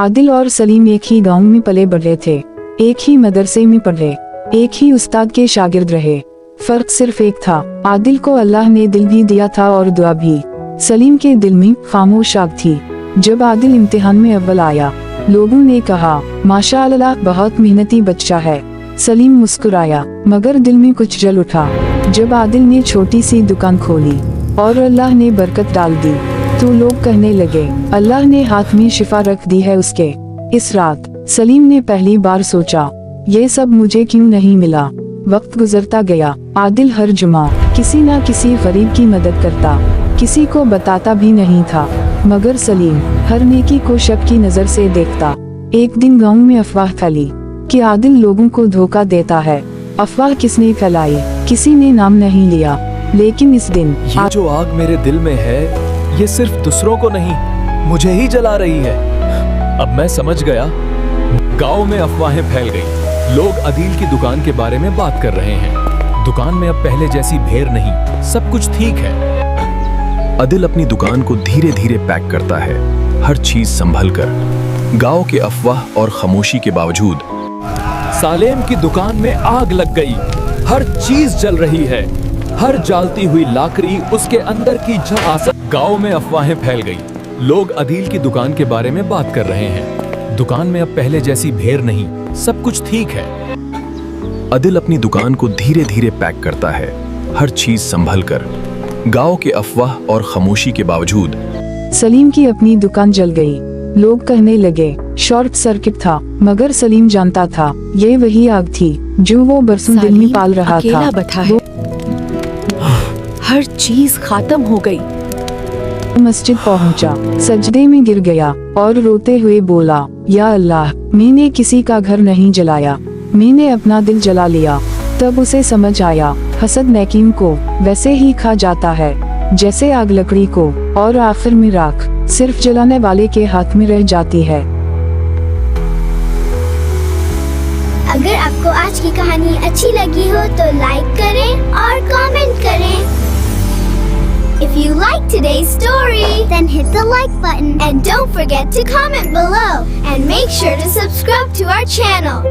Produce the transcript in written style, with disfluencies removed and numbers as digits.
आदिल और सलीम एक ही गांव में पले बढ़े थे, एक ही मदरसे में पढ़े, एक ही उस्ताद के शागिर्द रहे। फर्क सिर्फ एक था, आदिल को अल्लाह ने दिल भी दिया था और दुआ भी। सलीम के दिल में खामोश आग थी। जब आदिल इम्तिहान में अव्वल आया, लोगों ने कहा, माशाअल्लाह बहुत मेहनती बच्चा है। सलीम मुस्कुराया, मगर दिल में कुछ जल उठा। जब आदिल ने छोटी सी दुकान खोली और अल्लाह ने बरकत डाल दी, तो लोग कहने लगे, अल्लाह ने हाथ में शिफा रख दी है उसके। इस रात सलीम ने पहली बार सोचा, ये सब मुझे क्यों नहीं मिला। वक्त गुजरता गया। आदिल हर जुमा किसी न किसी गरीब की मदद करता, किसी को बताता भी नहीं था, मगर सलीम हर नेकी को शक की नजर से देखता। एक दिन गांव में अफवाह फैली कि आदिल लोगों को धोखा देता है। अफवाह किसने फैलाई, किसी ने नाम नहीं लिया, लेकिन इस दिन ये जो आग मेरे दिल में है, ये सिर्फ दूसरों को नहीं, मुझे ही जला रही है। अब मैं समझ गया। गांव में अफवाहें फैल गई। लोग अदील की दुकान के बारे में बात कर रहे हैं। दुकान में अब पहले जैसी भीड़ नहीं, सब कुछ ठीक है। अदिल अपनी दुकान को धीरे धीरे पैक करता है, हर चीज संभल कर। गांव के अफवाह और खामोशी के बावजूद सालेम की दुकान में आग लग गई। हर चीज जल रही है, हर जलती हुई लाकड़ी उसके अंदर की झांस। गांव में अफवाहें फैल गई। लोग अदील की दुकान के बारे में बात कर रहे हैं। दुकान में अब पहले जैसी भीड़ नहीं, सब कुछ ठीक है। अदिल अपनी दुकान को धीरे धीरे पैक करता है, हर चीज संभल कर। गांव के अफवाह और खामोशी के बावजूद सलीम की अपनी दुकान जल गई। लोग कहने लगे, शॉर्ट सर्किट था, मगर सलीम जानता था, ये वही आग थी जो वो बरसों दिल में पाल रहा अकेला था। बैठा है। हर चीज खत्म हो गई। मस्जिद पहुंचा, सजदे में गिर गया और रोते हुए बोला, या अल्लाह, मैंने किसी का घर नहीं जलाया, मैंने अपना दिल जला लिया। तब उसे समझ आया, हसद नेकीम को वैसे ही खा जाता है जैसे आग लकड़ी को, और आखिर में राख सिर्फ जलाने वाले के हाथ में रह जाती है। अगर आपको आज की कहानी अच्छी लगी हो तो लाइक करें और कमेंट करें। If you like today's story, then hit the like button and don't forget to comment below and make sure to subscribe to our channel.